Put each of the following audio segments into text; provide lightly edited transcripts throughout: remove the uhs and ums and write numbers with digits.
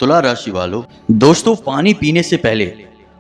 तुला राशि वालों, दोस्तों पानी पीने से पहले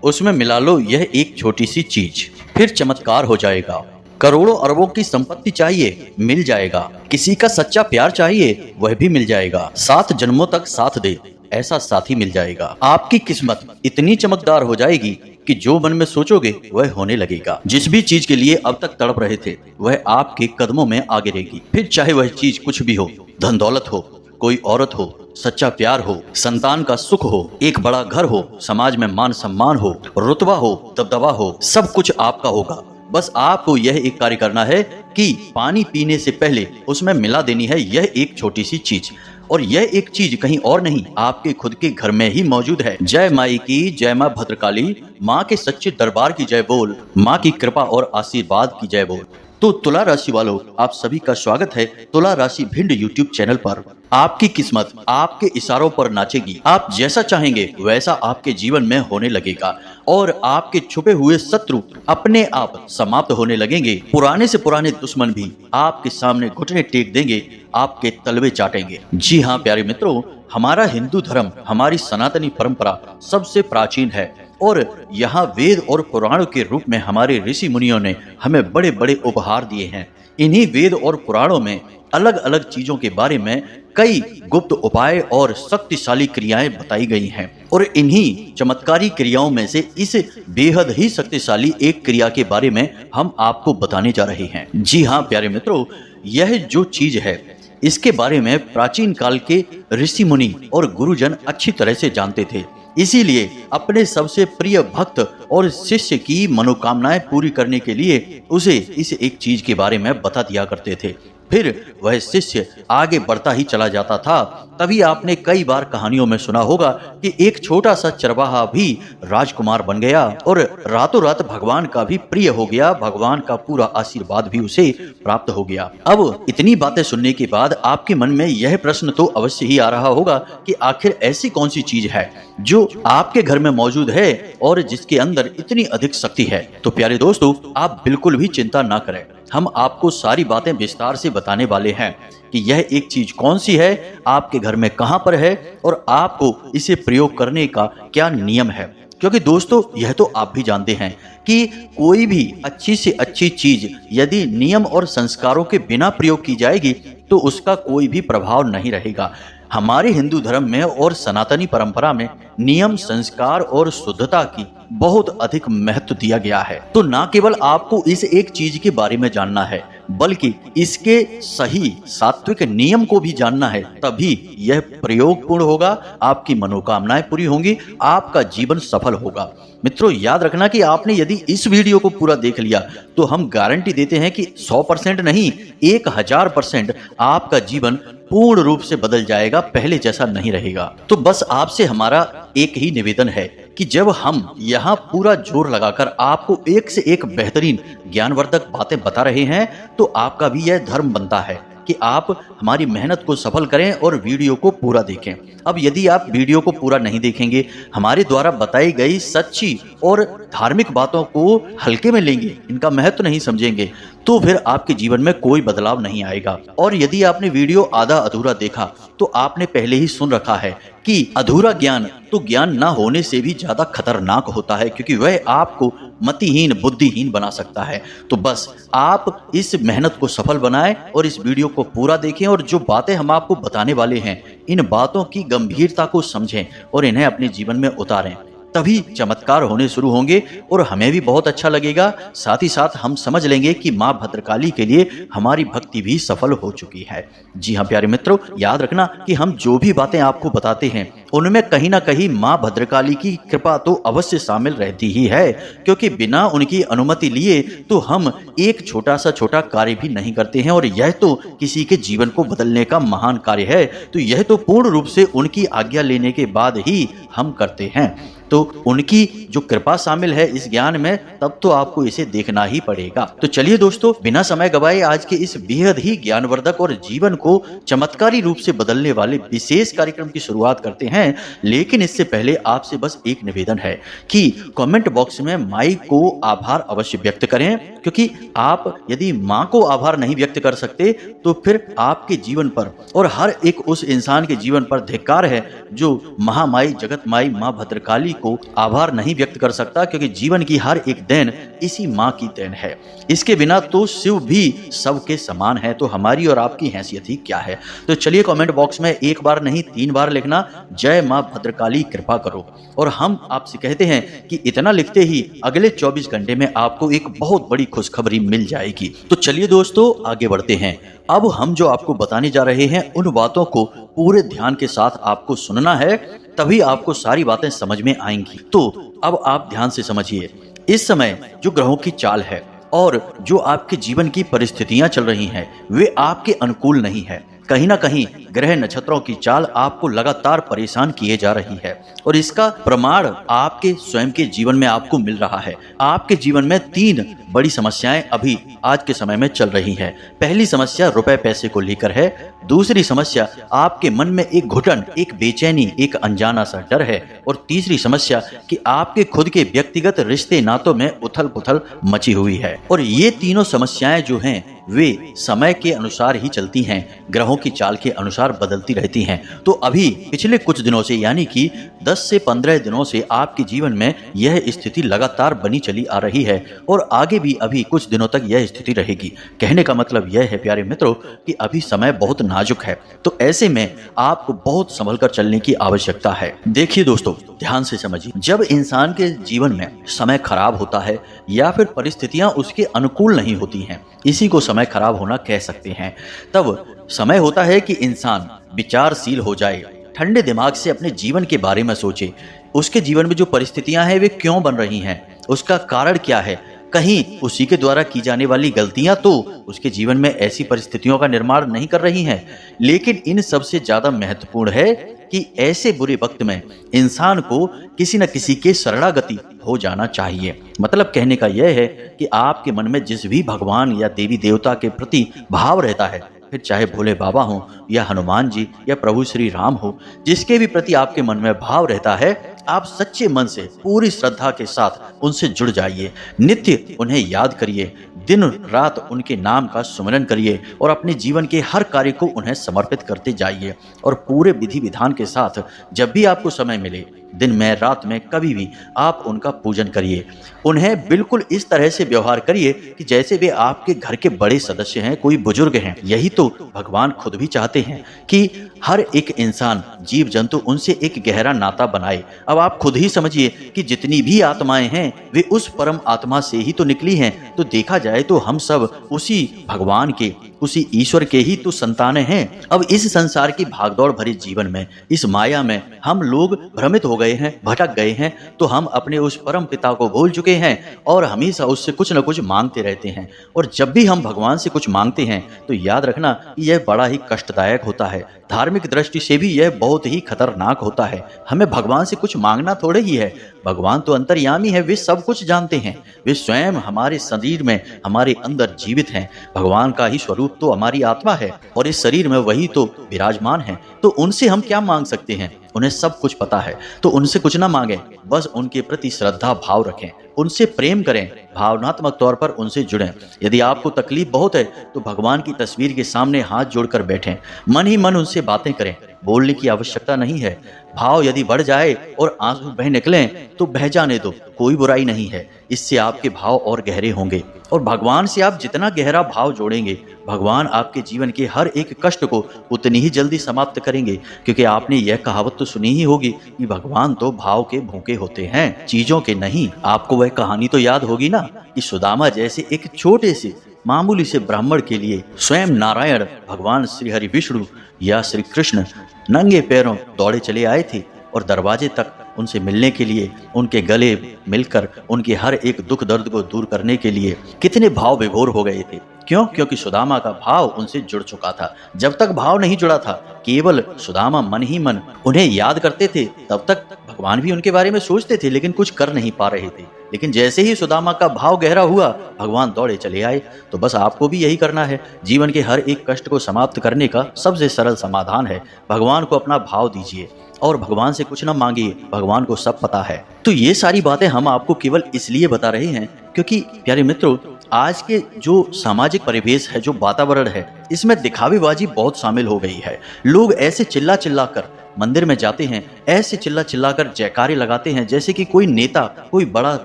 उसमें मिला लो यह एक छोटी सी चीज, फिर चमत्कार हो जाएगा। करोड़ों अरबों की संपत्ति चाहिए, मिल जाएगा। किसी का सच्चा प्यार चाहिए, वह भी मिल जाएगा। 7 जन्मों तक साथ दे, ऐसा साथी मिल जाएगा। आपकी किस्मत इतनी चमकदार हो जाएगी कि जो मन में सोचोगे वह होने लगेगा। जिस भी चीज के लिए अब तक तड़प रहे थे वह आपके कदमों में आ गिरेगी। फिर चाहे वह चीज कुछ भी हो, धन दौलत हो, कोई औरत हो, सच्चा प्यार हो, संतान का सुख हो, एक बड़ा घर हो, समाज में मान सम्मान हो, रुतबा हो, दबदबा हो, सब कुछ आपका होगा। बस आपको यह एक कार्य करना है कि पानी पीने से पहले उसमें मिला देनी है यह एक छोटी सी चीज। और यह एक चीज कहीं और नहीं, आपके खुद के घर में ही मौजूद है। जय माई की, जय माँ भद्रकाली, माँ के सच्चे दरबार की जय बोल, माँ की कृपा और आशीर्वाद की जय बोल। तो तुला राशि वालों, आप सभी का स्वागत है तुला राशि भिंड यूट्यूब चैनल पर। आपकी किस्मत आपके इशारों पर नाचेगी। आप जैसा चाहेंगे वैसा आपके जीवन में होने लगेगा और आपके छुपे हुए शत्रु अपने आप समाप्त होने लगेंगे। पुराने से पुराने दुश्मन भी आपके सामने घुटने टेक देंगे, आपके तलवे चाटेंगे। जी हाँ प्यारे मित्रों, हमारा हिंदू धर्म, हमारी सनातनी परंपरा सबसे प्राचीन है और यहाँ वेद और पुराणों के रूप में हमारे ऋषि मुनियों ने हमें बड़े बड़े उपहार दिए हैं। इन्हीं वेद और पुराणों में अलग अलग चीजों के बारे में कई गुप्त उपाय और शक्तिशाली क्रियाएं बताई गई हैं और इन्हीं चमत्कारी क्रियाओं में से इस बेहद ही शक्तिशाली एक क्रिया के बारे में हम आपको बताने जा रहे हैं। जी हाँ प्यारे मित्रों, यह जो चीज है इसके बारे में प्राचीन काल के ऋषि मुनि और गुरुजन अच्छी तरह से जानते थे। इसीलिए अपने सबसे प्रिय भक्त और शिष्य की मनोकामनाएं पूरी करने के लिए उसे इस एक चीज के बारे में बता दिया करते थे। फिर वह शिष्य आगे बढ़ता ही चला जाता था। तभी आपने कई बार कहानियों में सुना होगा कि एक छोटा सा चरवाहा भी राजकुमार बन गया और रातों रात भगवान का भी प्रिय हो गया, भगवान का पूरा आशीर्वाद भी उसे प्राप्त हो गया। अब इतनी बातें सुनने के बाद आपके मन में यह प्रश्न तो अवश्य ही आ रहा होगा कि आखिर ऐसी कौन सी चीज है जो आपके घर में मौजूद है और जिसके अंदर इतनी अधिक शक्ति है। तो प्यारे दोस्तों, आप बिल्कुल भी चिंता ना करें, हम आपको सारी बातें विस्तार से बताने वाले हैं कि यह एक चीज कौन सी है, आपके घर में कहां पर है और आपको इसे प्रयोग करने का क्या नियम है। क्योंकि दोस्तों यह तो आप भी जानते हैं कि कोई भी अच्छी से अच्छी चीज यदि नियम और संस्कारों के बिना प्रयोग की जाएगी तो उसका कोई भी प्रभाव नहीं रहेगा। हमारे हिंदू धर्म में और सनातनी परंपरा में नियम, संस्कार और शुद्धता की बहुत अधिक महत्व दिया गया है। तो ना केवल आपको इस एक चीज के बारे में जानना है बल्कि इसके सही सात्विक नियम को भी जानना है, तभी यह प्रयोग पूर्ण होगा, आपकी मनोकामनाएं पूरी होंगी, आपका जीवन सफल होगा। मित्रों याद रखना कि आपने यदि इस वीडियो को पूरा देख लिया तो हम गारंटी देते हैं कि 100% नहीं 1000% आपका जीवन पूर्ण रूप से बदल जाएगा, पहले जैसा नहीं रहेगा। तो बस आपसे हमारा एक ही निवेदन है कि जब हम यहाँ पूरा जोर लगाकर आपको एक से एक बेहतरीन ज्ञानवर्धक बातें बता रहे हैं तो आपका भी यह धर्म बनता है कि आप हमारी मेहनत को सफल करें और वीडियो को पूरा देखें। अब यदि आप वीडियो को पूरा नहीं देखेंगे, हमारे द्वारा बताई गई सच्ची और धार्मिक बातों को हल्के में लेंगे, इनका महत्व नहीं समझेंगे, तो फिर आपके जीवन में कोई बदलाव नहीं आएगा। और यदि आपने वीडियो आधा अधूरा देखा तो आपने पहले ही सुन रखा है कि अधूरा ज्ञान तो ज्ञान ना होने से भी ज्यादा खतरनाक होता है, क्योंकि वह आपको मतिहीन, बुद्धिहीन बना सकता है। तो बस आप इस मेहनत को सफल बनाएं और इस वीडियो को पूरा देखें और जो बातें हम आपको बताने वाले हैं इन बातों की गंभीरता को समझें और इन्हें अपने जीवन में उतारें, तभी चमत्कार होने शुरू होंगे और हमें भी बहुत अच्छा लगेगा। साथ ही साथ हम समझ लेंगे कि माँ भद्रकाली के लिए हमारी भक्ति भी सफल हो चुकी है। जी हाँ प्यारे मित्रों, याद रखना कि हम जो भी बातें आपको बताते हैं उनमें कहीं ना कहीं माँ भद्रकाली की कृपा तो अवश्य शामिल रहती ही है, क्योंकि बिना उनकी अनुमति लिए तो हम एक छोटा सा छोटा कार्य भी नहीं करते हैं और यह तो किसी के जीवन को बदलने का महान कार्य है। तो यह तो पूर्ण रूप से उनकी आज्ञा लेने के बाद ही हम करते हैं। तो उनकी जो कृपा शामिल है इस ज्ञान में, तब तो आपको इसे देखना ही पड़ेगा। तो चलिए दोस्तों, बिना समय गवाए आज के इस बेहद ही ज्ञानवर्धक और जीवन को चमत्कारी रूप से बदलने वाले विशेष कार्यक्रम की शुरुआत करते हैं। लेकिन इससे पहले आपसे बस एक निवेदन है कि कमेंट बॉक्स में माई को आभार अवश्य व्यक्त करें, क्योंकि आप यदि माँ को आभार नहीं व्यक्त कर सकते तो फिर आपके जीवन पर और हर एक उस इंसान के जीवन पर धिक्कार है जो महामाई जगत माई माँ भद्रकाली को आभार नहीं व्यक्त कर सकता, क्योंकि जीवन की हर एक देन इसी माँ की देन है। इसके बिना तो शिव भी सबके समान है, तो हमारी और आपकी हैसियत ही क्या है। तो चलिए कमेंट बॉक्स में एक बार नहीं 3 बार लिखना, जय माँ भद्रकाली कृपा करो। और हम आपसे कहते हैं कि इतना लिखते ही अगले 24 घंटे में आपको एक बहुत बड़ी खुशखबरी मिल जाएगी। तो चलिए दोस्तों आगे बढ़ते हैं। अब हम जो आपको बताने जा रहे हैं उन बातों को पूरे ध्यान के साथ आपको सुनना है, तभी आपको सारी बातें समझ में आएंगी। तो अब आप ध्यान से समझिए, इस समय जो ग्रहों की चाल है और जो आपके जीवन की परिस्थितियां चल रही हैं वे आपके अनुकूल नहीं है। कहीं ना कहीं ग्रह नक्षत्रों की चाल आपको लगातार परेशान किए जा रही है और इसका प्रमाण आपके स्वयं के जीवन में आपको मिल रहा है। आपके जीवन में 3 बड़ी समस्याएं अभी आज के समय में चल रही हैं। पहली समस्या रुपए पैसे को लेकर है। दूसरी समस्या आपके मन में एक घुटन, एक बेचैनी, एक अनजाना सा डर है। और तीसरी समस्या कि आपके खुद के व्यक्तिगत रिश्ते नातों में उथल पुथल मची हुई है। और ये तीनों समस्याएं जो हैं वे समय के अनुसार ही चलती हैं, ग्रहों की चाल के अनुसार बदलती रहती हैं। तो अभी पिछले कुछ दिनों से यानी कि 10 से 15 दिनों से आपके जीवन में यह स्थिति लगातार बनी चली आ रही है और आगे भी अभी कुछ दिनों तक यह स्थिति रहेगी। कहने का मतलब यह है प्यारे मित्रों कि अभी समय बहुत नाजुक है, तो ऐसे में आपको बहुत संभल कर चलने की आवश्यकता है। देखिए दोस्तों, ध्यान से समझिए, जब इंसान के जीवन में समय खराब होता है या फिर परिस्थितियां उसके अनुकूल नहीं होती हैं, इसी को समय खराब होना कह सकते हैं। तब समय होता है कि इंसान विचारशील हो जाए, ठंडे दिमाग से अपने जीवन के बारे में सोचे। उसके जीवन में जो परिस्थितियां हैं वे क्यों बन रही हैं, उसका कारण क्या है। कहीं उसी के द्वारा की जाने वाली गलतियां तो उसके जीवन में ऐसी परिस्थितियों का निर्माण नहीं कर रही हैं। लेकिन इन सबसे ज्यादा महत्वपूर्ण है कि ऐसे बुरे वक्त में इंसान को किसी न किसी के शरणागति हो जाना चाहिए। मतलब कहने का यह है कि आपके मन में जिस भी भगवान या देवी देवता के प्रति भाव रहता है, फिर चाहे भोले बाबा हो या हनुमान जी या प्रभु श्री राम हो, जिसके भी प्रति आपके मन में भाव रहता है, आप सच्चे मन से पूरी श्रद्धा के साथ उनसे जुड़ जाइए। नित्य उन्हें याद करिए, दिन रात उनके नाम का सुमिरन करिए और अपने जीवन के हर कार्य को उन्हें समर्पित करते जाइए। और पूरे विधि विधान के साथ जब भी आपको समय मिले, दिन में रात में कभी भी आप उनका पूजन करिए। उन्हें बिल्कुल इस तरह से व्यवहार करिए कि जैसे वे आपके घर के बड़े सदस्य हैं, कोई बुजुर्ग हैं। यही तो भगवान खुद भी चाहते हैं कि हर एक इंसान, जीव जंतु उनसे एक गहरा नाता बनाए। अब आप खुद ही समझिए कि जितनी भी आत्माएं हैं वे उस परम आत्मा से ही तो निकली हैं। तो देखा जाए तो हम सब उसी भगवान के, उसी ईश्वर के ही तो संतानें हैं। अब इस संसार की भागदौड़ भरे जीवन में, इस माया में हम लोग भ्रमित हो गए हैं, भटक गए हैं। तो हम अपने उस परम पिता को भूल चुके हैं और हमेशा उससे कुछ न कुछ मांगते रहते हैं। और जब भी हम भगवान से कुछ मांगते हैं तो याद रखना कि यह बड़ा ही कष्टदायक होता है। धार्मिक दृष्टि से भी यह बहुत ही खतरनाक होता है। हमें भगवान से कुछ मांगना थोड़े ही है। भगवान तो अंतर्यामी है, वे सब कुछ जानते हैं। वे स्वयं हमारे शरीर में, हमारे अंदर जीवित हैं। भगवान का ही स्वरूप तो हमारी आत्मा है और इस शरीर में वही तो विराजमान है। तो उनसे हम क्या मांग सकते हैं? उन्हें सब कुछ पता है। तो उनसे कुछ ना मांगें, बस उनके प्रति श्रद्धा भाव रखें, उनसे प्रेम करें, भावनात्मक तौर पर उनसे जुड़ें। यदि आपको तकलीफ बहुत है तो भगवान की तस्वीर के सामने हाथ जोड़कर बैठें, मन ही मन उनसे बातें करें। बोलने की आवश्यकता नहीं है। भाव यदि बढ़ जाए और आंसू बह निकलें तो बह जाने दो, कोई बुराई नहीं है। इससे आपके भाव और गहरे होंगे और भगवान से आप जितना गहरा भाव जोड़ेंगे, भगवान आपके जीवन के हर एक कष्ट को उतनी ही जल्दी समाप्त करेंगे। क्योंकि आपने यह कहावत तो सुनी ही होगी कि भगवान तो भाव के भूखे होते हैं, चीजों के नहीं। आपको वह कहानी तो याद होगी ना कि सुदामा जैसे एक छोटे से मामूली से ब्राह्मण के लिए स्वयं नारायण भगवान श्री हरि विष्णु या श्री कृष्ण नंगे पैरों दौड़े चले आए थे और दरवाजे तक उनसे मिलने के लिए, उनके गले मिलकर उनके हर एक दुख दर्द को दूर करने के लिए कितने भाव विभोर हो गए थे। क्यों? क्योंकि सुदामा का भाव उनसे जुड़ चुका था। जब तक भाव नहीं जुड़ा था, केवल सुदामा मन ही मन उन्हें याद करते थे, तब तक भगवान भी उनके बारे में सोचते थे, लेकिन कुछ कर नहीं पा रहे थे। लेकिन जैसे ही सुदामा का भाव गहरा हुआ, भगवान दौड़े चले आए। तो बस आपको भी यही करना है। जीवन के हर एक कष्ट को समाप्त करने का सबसे सरल समाधान है, भगवान को अपना भाव दीजिए और भगवान से कुछ ना मांगिए, भगवान को सब पता है। तो ये सारी बातें हम आपको केवल इसलिए बता रहे हैं क्योंकि प्यारे मित्रों, आज के जो सामाजिक परिवेश है, जो वातावरण है, इसमें दिखावेबाजी बहुत शामिल हो गई है। लोग ऐसे चिल्ला चिल्ला कर मंदिर में जाते हैं, ऐसे चिल्ला चिल्ला कर जयकारे लगाते हैं जैसे कि कोई नेता, कोई बड़ा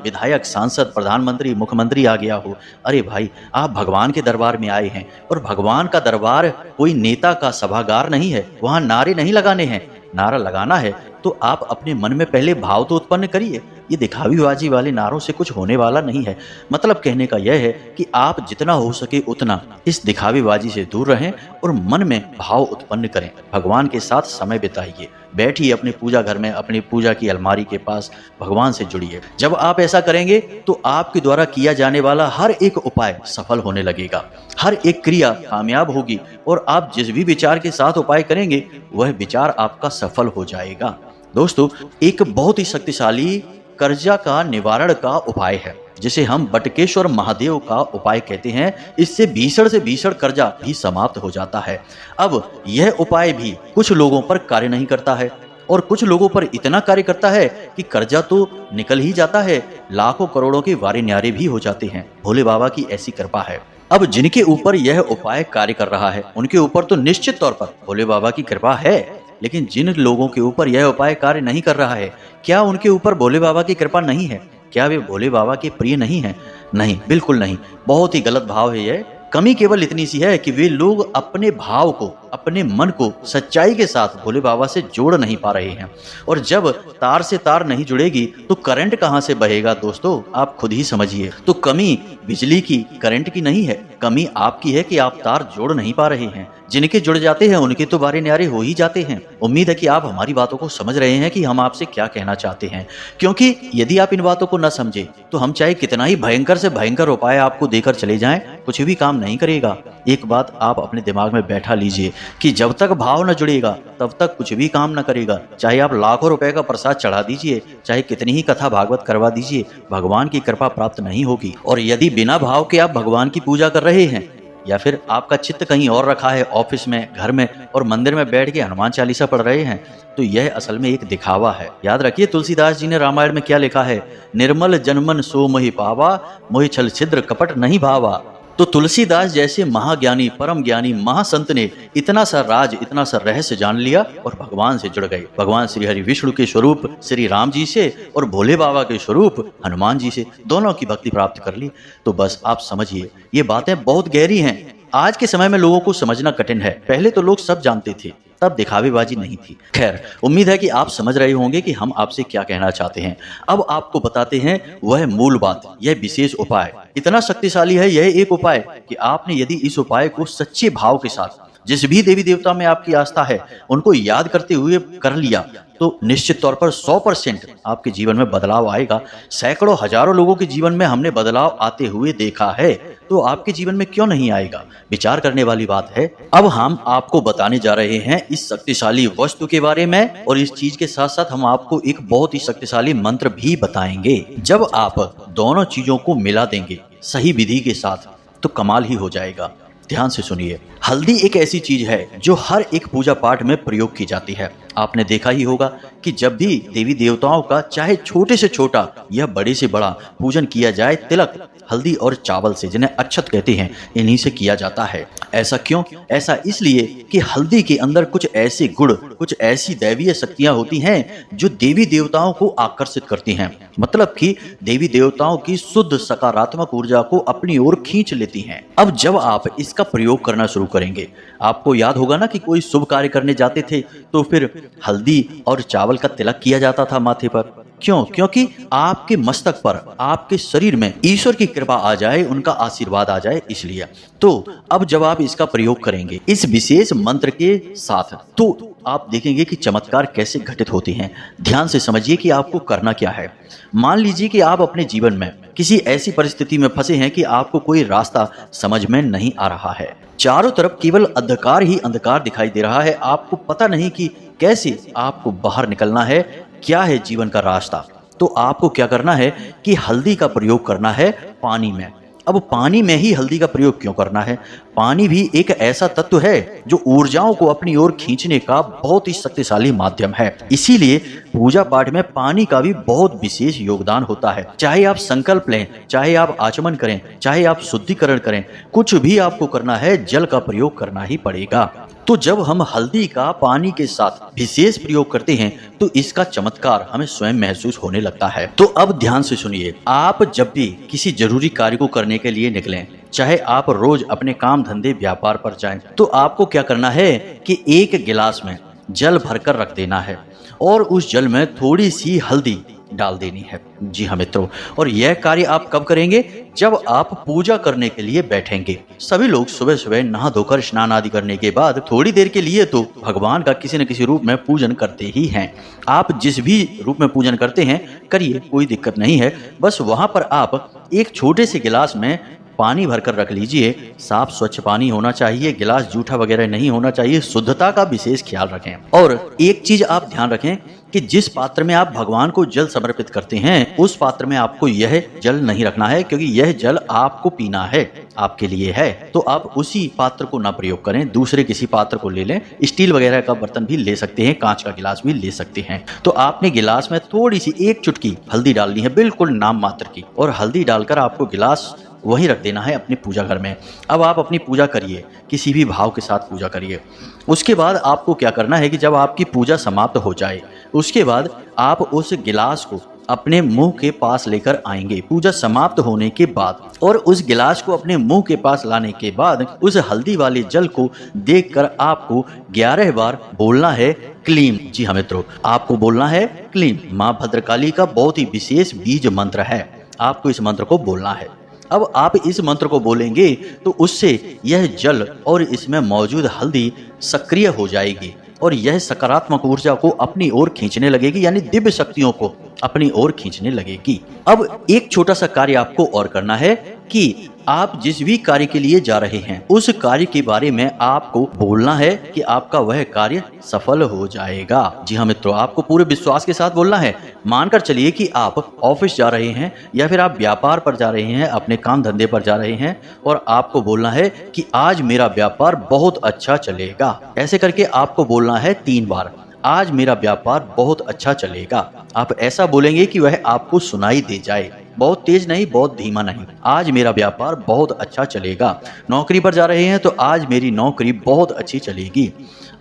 विधायक, सांसद, प्रधानमंत्री, मुख्यमंत्री आ गया हो। अरे भाई, आप भगवान के दरबार में आए हैं और भगवान का दरबार कोई नेता का सभागार नहीं है। वहाँ नारे नहीं लगाने हैं। नारा लगाना है तो आप अपने मन में पहले भाव तो उत्पन्न करिए। ये दिखावीबाजी वाले नारों से कुछ होने वाला नहीं है। मतलब कहने का यह है कि आप जितना हो सके उतना इस दिखावीबाजी से दूर रहें और मन में भाव उत्पन्न करें। भगवान के साथ समय बिताइए, बैठिए अपने पूजा घर में, अपनी पूजा की अलमारी के पास भगवान से जुड़िए। जब आप ऐसा करेंगे तो आपके द्वारा किया जाने वाला हर एक उपाय सफल होने लगेगा, हर एक क्रिया कामयाब होगी और आप जिस भी विचार के साथ उपाय करेंगे वह विचार आपका सफल हो जाएगा। दोस्तों, एक बहुत ही शक्तिशाली कर्जा का निवारण का उपाय है जिसे हम बटकेश्वर महादेव का उपाय कहते हैं। इससे भीषण से भीषण कर्जा भी समाप्त हो जाता है। अब यह उपाय भी कुछ लोगों पर कार्य नहीं करता है और कुछ लोगों पर इतना कार्य करता है कि कर्जा तो निकल ही जाता है, लाखों करोड़ों के वारे न्यारे भी हो जाते हैं। भोले बाबा की ऐसी कृपा है। अब जिनके ऊपर यह उपाय कार्य कर रहा है उनके ऊपर तो निश्चित तौर पर भोले बाबा की कृपा है, लेकिन जिन लोगों के ऊपर यह उपाय कार्य नहीं कर रहा है, क्या उनके ऊपर भोले बाबा की कृपा नहीं है? क्या वे भोले बाबा के प्रिय नहीं हैं? नहीं, बिल्कुल नहीं। बहुत ही गलत भाव है यह। कमी केवल इतनी सी है कि वे लोग अपने भाव को, अपने मन को सच्चाई के साथ भोले बाबा से जोड़ नहीं पा रहे हैं। और जब तार से तार नहीं जुड़ेगी तो करंट कहां से बहेगा दोस्तों, आप खुद ही समझिए। तो कमी बिजली की, करंट की नहीं है, कमी आपकी है कि आप तार जोड़ नहीं पा रहे हैं। जिनके जुड़ जाते हैं उनके तो बारे न्यारे हो ही जाते हैं। उम्मीद है कि आप हमारी बातों को समझ रहे हैं कि हम आपसे क्या कहना चाहते हैं, क्योंकि यदि आप इन बातों को न समझे तो हम चाहे कितना ही भयंकर से भयंकर उपाय आपको देकर चले जाएं, कुछ भी काम नहीं करेगा। एक बात आप अपने दिमाग में बैठा लीजिए कि जब तक भाव न जुड़ेगा तब तक कुछ भी काम न करेगा। चाहे आप लाखों रुपए का प्रसाद चढ़ा दीजिए, चाहे कितनी ही कथा भागवत करवा दीजिए, भगवान की कृपा प्राप्त नहीं होगी। और यदि बिना भाव के आप भगवान की पूजा कर रहे हैं या फिर आपका चित्त कहीं और रखा है, ऑफिस में, घर में और मंदिर में बैठ के हनुमान चालीसा पढ़ रहे हैं, तो यह असल में एक दिखावा है। याद रखिए, तुलसीदास जी ने रामायण में क्या लिखा है, निर्मल जनमन सो मोहि पावा, मोहि छल छिद्र कपट नहीं भावा। तो तुलसीदास जैसे महाज्ञानी, परम ज्ञानी महासंत ने इतना सा राज, इतना सा रहस्य जान लिया और भगवान से जुड़ गए। भगवान श्री हरि विष्णु के स्वरूप श्री राम जी से और भोले बाबा के स्वरूप हनुमान जी से, दोनों की भक्ति प्राप्त कर ली। तो बस आप समझिए, ये बातें बहुत गहरी हैं। आज के समय में लोगों को समझना कठिन है। पहले तो लोग सब जानते थे, तब दिखावेबाजी नहीं थी। खैर, उम्मीद है कि आप समझ रहे होंगे कि हम आपसे क्या कहना चाहते हैं। अब आपको बताते हैं वह मूल बात, यह विशेष उपाय। इतना शक्तिशाली है यह एक उपाय कि आपने यदि इस उपाय को सच्चे भाव के साथ, जिस भी देवी देवता में आपकी आस्था है, उनको याद करते हुए कर लिया तो निश्चित तौर पर 100% आपके जीवन में बदलाव आएगा। सैकड़ों हजारों लोगों के जीवन में हमने बदलाव आते हुए देखा है, तो आपके जीवन में क्यों नहीं आएगा? विचार करने वाली बात है। अब हम आपको बताने जा रहे हैं इस शक्तिशाली वस्तु के बारे में, और इस चीज के साथ साथ हम आपको एक बहुत ही शक्तिशाली मंत्र भी बताएंगे। जब आप दोनों चीजों को मिला देंगे सही विधि के साथ तो कमाल ही हो जाएगा। ध्यान से सुनिए। हल्दी एक ऐसी चीज है जो हर एक पूजा पाठ में प्रयोग की जाती है। आपने देखा ही होगा कि जब भी देवी देवताओं का चाहे छोटे से छोटा या बड़े से बड़ा पूजन किया जाए, तिलक हल्दी और चावल से, जिन्हें अक्षत कहते हैं, इन्हीं से किया जाता है। ऐसा क्यों? ऐसा इसलिए कि हल्दी के अंदर कुछ ऐसे गुण, कुछ ऐसी दैवीय शक्तियां होती हैं जो देवी देवताओं को आकर्षित करती हैं। मतलब कि देवी देवताओं की शुद्ध सकारात्मक ऊर्जा को अपनी ओर खींच लेती हैं। अब जब आप इसका प्रयोग करना शुरू करेंगे, आपको याद होगा ना कि कोई शुभ कार्य करने जाते थे तो फिर हल्दी और चावल का तिलक किया जाता था माथे पर। क्यों? क्योंकि आपके मस्तक पर, आपके शरीर में ईश्वर की कृपा आ जाए, उनका आशीर्वाद आ जाए, इसलिए। तो अब जब आप इसका प्रयोग करेंगे इस विशेष मंत्र के साथ, तो आप देखेंगे कि चमत्कार कैसे घटित होते हैं। ध्यान से समझिए कि आपको करना क्या है। मान लीजिए कि आप अपने जीवन में किसी ऐसी परिस्थिति में फंसे हैं कि आपको कोई रास्ता समझ में नहीं आ रहा है। चारों तरफ केवल अंधकार ही अंधकार दिखाई दे रहा है। आपको पता नहीं कि कैसे आपको बाहर निकलना है, क्या है जीवन का रास्ता। तो आपको क्या करना है कि हल्दी का प्रयोग करना है पानी में। अब पानी में ही हल्दी का प्रयोग क्यों करना है? पानी भी एक ऐसा तत्व है जो ऊर्जाओं को अपनी ओर खींचने का बहुत ही शक्तिशाली माध्यम है। इसीलिए पूजा पाठ में पानी का भी बहुत विशेष योगदान होता है। चाहे आप संकल्प लें, चाहे आप आचमन करें, चाहे आप शुद्धिकरण करें, कुछ भी आपको करना है, जल का प्रयोग करना ही पड़ेगा। तो जब हम हल्दी का पानी के साथ विशेष प्रयोग करते हैं तो इसका चमत्कार हमें स्वयं महसूस होने लगता है। तो अब ध्यान से सुनिए, आप जब भी किसी जरूरी कार्य को करने के लिए निकलें, चाहे आप रोज अपने काम धंधे व्यापार पर जाएं, तो आपको क्या करना है कि एक गिलास में जल भरकर रख देना है और उस जल में थोड़ी सी हल्दी डाल देनी है। जी हाँ मित्रों, और यह कार्य आप कब करेंगे? जब आप पूजा करने के लिए बैठेंगे। सभी लोग सुबह सुबह नहा धोकर स्नान आदि करने के बाद थोड़ी देर के लिए तो भगवान का किसी न किसी रूप में पूजन करते ही हैं। आप जिस भी रूप में पूजन करते हैं करिए, कोई दिक्कत नहीं है। बस वहां पर आप एक छोटे से गिलास में पानी भरकर रख लीजिए। साफ स्वच्छ पानी होना चाहिए, गिलास जूठा वगैरह नहीं होना चाहिए। शुद्धता का विशेष ख्याल रखें। और एक चीज आप ध्यान रखें कि जिस पात्र में आप भगवान को जल समर्पित करते हैं उस पात्र में आपको यह जल नहीं रखना है, क्योंकि यह जल आपको पीना है, आपके लिए है। तो आप उसी पात्र को ना प्रयोग करें, दूसरे किसी पात्र को ले लें। स्टील वगैरह का बर्तन भी ले सकते हैं, कांच का गिलास भी ले सकते हैं। तो आपने गिलास में थोड़ी सी एक चुटकी हल्दी डालनी है, बिल्कुल नाम मात्र की, और हल्दी डालकर आपको गिलास वहीं रख देना है अपने पूजा घर में। अब आप अपनी पूजा करिए, किसी भी भाव के साथ पूजा करिए। उसके बाद आपको क्या करना है कि जब आपकी पूजा समाप्त हो जाए उसके बाद आप उस गिलास को अपने मुंह के पास लेकर आएंगे पूजा समाप्त होने के बाद। और उस गिलास को अपने मुंह के पास लाने के बाद उस हल्दी वाले जल को देखकर आपको 11 बार बोलना है क्लीम। जी हाँ मित्रों, आपको बोलना है क्लीम। माँ भद्रकाली का बहुत ही विशेष बीज मंत्र है, आपको इस मंत्र को बोलना है। अब आप इस मंत्र को बोलेंगे तो उससे यह जल और इसमें मौजूद हल्दी सक्रिय हो जाएगी और यह सकारात्मक ऊर्जा को अपनी ओर खींचने लगेगी, यानी दिव्य शक्तियों को अपनी ओर खींचने लगेगी। अब एक छोटा सा कार्य आपको और करना है कि आप जिस भी कार्य के लिए जा रहे हैं उस कार्य के बारे में आपको बोलना है कि आपका वह कार्य सफल हो जाएगा। जी हाँ मित्रों, आपको पूरे विश्वास के साथ बोलना है। मानकर चलिए कि आप ऑफिस जा रहे हैं या फिर आप व्यापार पर जा रहे हैं, अपने काम धंधे पर जा रहे हैं और आपको बोलना है कि आज मेरा व्यापार बहुत अच्छा चलेगा। ऐसे करके आपको बोलना है 3 बार, आज मेरा व्यापार बहुत अच्छा चलेगा। आप ऐसा बोलेंगे कि वह आपको सुनाई दे जाए, बहुत तेज नहीं, बहुत धीमा नहीं। आज मेरा व्यापार बहुत अच्छा चलेगा। नौकरी पर जा रहे हैं तो आज मेरी नौकरी बहुत अच्छी चलेगी,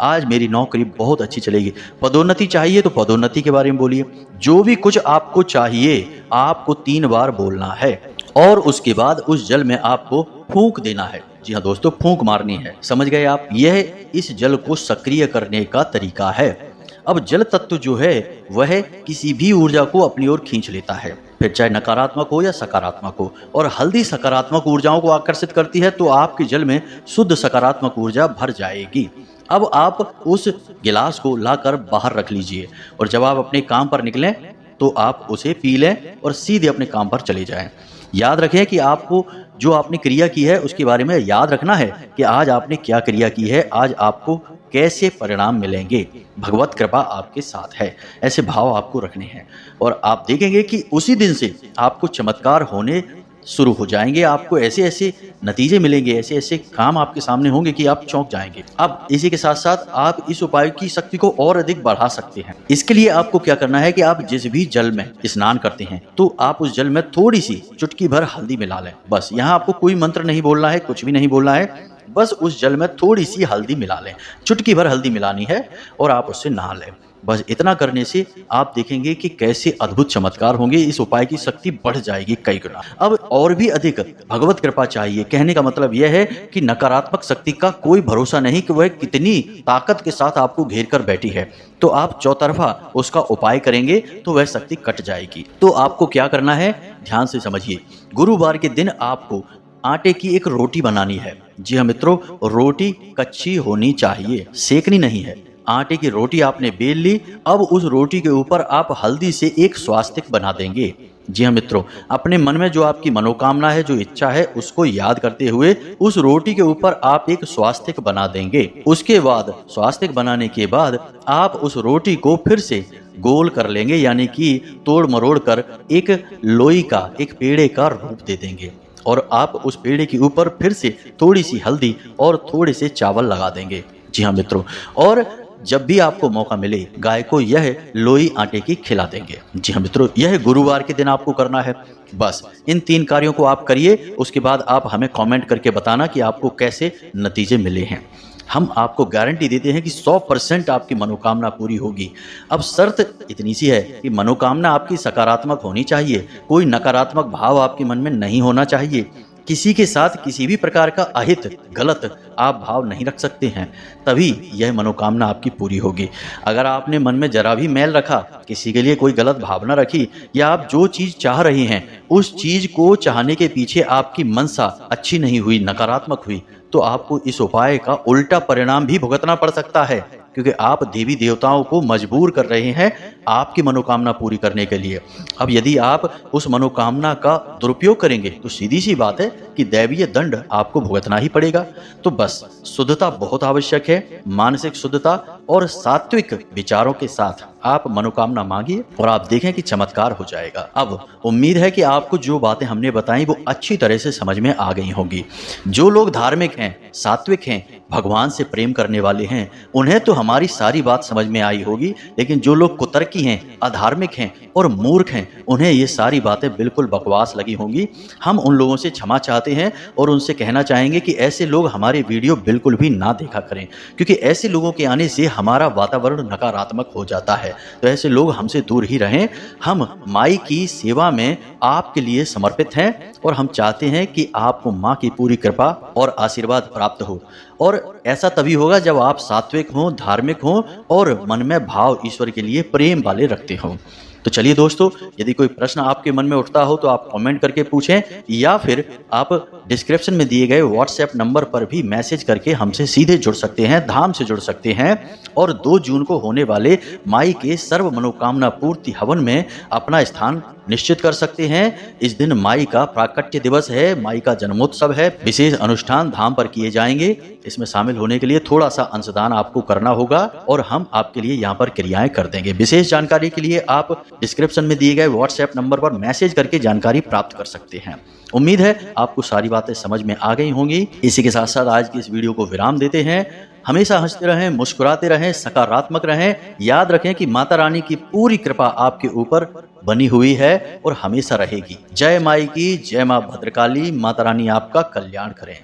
आज मेरी नौकरी बहुत अच्छी चलेगी। पदोन्नति चाहिए तो पदोन्नति के बारे में बोलिए। जो भी कुछ आपको चाहिए आपको 3 बार बोलना है और उसके बाद उस जल में आपको फूंक देना है। जी हाँ दोस्तों, फूंक मारनी है, समझ गए आप? यह इस जल को सक्रिय करने का तरीका है। अब जल तत्व जो है वह किसी भी ऊर्जा को अपनी ओर खींच लेता है, फिर चाहे नकारात्मक हो या सकारात्मक हो। और हल्दी सकारात्मक ऊर्जाओं को आकर्षित करती है, तो आपके जल में शुद्ध सकारात्मक ऊर्जा भर जाएगी। अब आप उस गिलास को लाकर बाहर रख लीजिए और जब आप अपने काम पर निकलें तो आप उसे पी लें और सीधे अपने काम पर चले जाएं। याद रखें कि आपको जो आपने क्रिया की है उसके बारे में याद रखना है कि आज आपने क्या क्रिया की है, आज आपको कैसे परिणाम मिलेंगे। भगवत कृपा आपके साथ है, ऐसे भाव आपको रखने हैं और आप देखेंगे कि उसी दिन से आपको चमत्कार होने शुरू हो जाएंगे। आपको ऐसे ऐसे नतीजे मिलेंगे, ऐसे ऐसे काम आपके सामने होंगे कि आप चौंक जाएंगे। अब इसी के साथ साथ आप इस उपाय की शक्ति को और अधिक बढ़ा सकते हैं। इसके लिए आपको क्या करना है कि आप जिस भी जल में स्नान करते हैं तो आप उस जल में थोड़ी सी चुटकी भर हल्दी मिला लें। बस यहाँ आपको कोई मंत्र नहीं बोलना है, कुछ भी नहीं बोलना है, बस उस जल में थोड़ी सी हल्दी मिला लें, चुटकी भर हल्दी मिलानी है और आप उससे नहा लें। बस इतना करने से आप देखेंगे कि कैसे अद्भुत चमत्कार होंगे। इस उपाय की शक्ति बढ़ जाएगी कई गुना। अब और भी अधिक भगवत कृपा चाहिए। कहने का मतलब यह है कि नकारात्मक शक्ति का कोई भरोसा नहीं कि वह कितनी ताकत के साथ आपको घेर कर बैठी है, तो आप चौतरफा उसका उपाय करेंगे तो वह शक्ति कट जाएगी। तो आपको क्या करना है, ध्यान से समझिए। गुरुवार के दिन आपको आटे की एक रोटी बनानी है। जी हाँ मित्रों, रोटी कच्ची होनी चाहिए, सेकनी नहीं है। आटे की रोटी आपने बेल ली। अब उस रोटी के ऊपर आप हल्दी से एक स्वास्तिक बना देंगे। जी हाँ मित्रों, अपने मन में जो आपकी मनोकामना है, जो इच्छा है, उसको याद करते हुए उस रोटी के ऊपर आप एक स्वास्तिक बना देंगे। उसके बाद स्वास्तिक बनाने के बाद आप उस रोटी को फिर से गोल कर लेंगे, यानी कि तोड़ मरोड़ कर एक लोई का, एक पेड़े का रूप दे देंगे। और आप उस पेड़े के ऊपर फिर से थोड़ी सी हल्दी और थोड़े से चावल लगा देंगे। जी हाँ मित्रों, और जब भी आपको मौका मिले गाय को यह लोई आटे की खिला देंगे। जी हाँ मित्रों, यह गुरुवार के दिन आपको करना है। बस इन 3 कार्यों को आप करिए। उसके बाद आप हमें कमेंट करके बताना कि आपको कैसे नतीजे मिले हैं। हम आपको गारंटी देते हैं कि 100% आपकी मनोकामना पूरी होगी। अब शर्त इतनी सी है कि मनोकामना आपकी सकारात्मक होनी चाहिए, कोई नकारात्मक भाव आपके मन में नहीं होना चाहिए। किसी के साथ किसी भी प्रकार का अहित, गलत आप भाव नहीं रख सकते हैं, तभी यह मनोकामना आपकी पूरी होगी। अगर आपने मन में जरा भी मैल रखा, किसी के लिए कोई गलत भावना रखी, या आप जो चीज़ चाह रहे हैं उस चीज़ को चाहने के पीछे आपकी मनसा अच्छी नहीं हुई, नकारात्मक हुई, तो आपको इस उपाय का उल्टा परिणाम भी भुगतना पड़ सकता है, क्योंकि आप देवी देवताओं को मजबूर कर रहे हैं आपकी मनोकामना पूरी करने के लिए। अब यदि आप उस मनोकामना का दुरुपयोग करेंगे तो सीधी सी बात है कि दैवीय दंड आपको भुगतना ही पड़ेगा। तो बस शुद्धता बहुत आवश्यक है, मानसिक शुद्धता और सात्विक विचारों के साथ आप मनोकामना मांगिए और आप देखें कि चमत्कार हो जाएगा। अब उम्मीद है कि आपको जो बातें हमने बताई वो अच्छी तरह से समझ में आ गई होंगी। जो लोग धार्मिक हैं, सात्विक हैं, भगवान से प्रेम करने वाले हैं, उन्हें तो हमारी सारी बात समझ में आई होगी, लेकिन जो लोग कुतर्की हैं, अधार्मिक हैं और मूर्ख हैं, उन्हें ये सारी बातें बिल्कुल बकवास लगी होंगी। हम उन लोगों से क्षमा चाहते हैं और उनसे कहना चाहेंगे कि ऐसे लोग हमारे वीडियो बिल्कुल भी ना देखा करें, क्योंकि ऐसे लोगों के आने से हमारा वातावरण नकारात्मक हो जाता है। तो ऐसे लोग हमसे दूर ही रहें। हम माई की सेवा में आपके लिए समर्पित हैं और हम चाहते हैं कि आपको माँ की पूरी कृपा और आशीर्वाद प्राप्त हो। और ऐसा तभी होगा जब आप सात्विक हों, धार्मिक हों और मन में भाव ईश्वर के लिए प्रेम वाले रखते हों। तो चलिए दोस्तों, यदि कोई प्रश्न आपके मन में उठता हो तो आप कमेंट करके पूछें, या फिर आप डिस्क्रिप्शन में दिए गए व्हाट्सएप नंबर पर भी मैसेज करके हमसे सीधे जुड़ सकते हैं, धाम से जुड़ सकते हैं और 2 जून को होने वाले माई के सर्व मनोकामना पूर्ति हवन में अपना स्थान निश्चित कर सकते हैं। इस दिन माई का प्राकट्य दिवस है, माई का जन्मोत्सव है। विशेष अनुष्ठान धाम पर किए जाएंगे। इसमें शामिल होने के लिए थोड़ा सा अंशदान आपको करना होगा और हम आपके लिए यहाँ पर क्रियाएं कर देंगे। विशेष जानकारी के लिए आप डिस्क्रिप्शन में दिए गए व्हाट्सएप नंबर पर मैसेज करके जानकारी प्राप्त कर सकते हैं। उम्मीद है आपको सारी बातें समझ में आ गई होंगी। इसी के साथ साथ आज की इस वीडियो को विराम देते हैं। हमेशा हंसते रहें, मुस्कुराते रहें, सकारात्मक रहें। याद रखें कि माता रानी की पूरी कृपा आपके ऊपर बनी हुई है और हमेशा रहेगी। जय माई की, जय माँ भद्रकाली। माता रानी आपका कल्याण करें।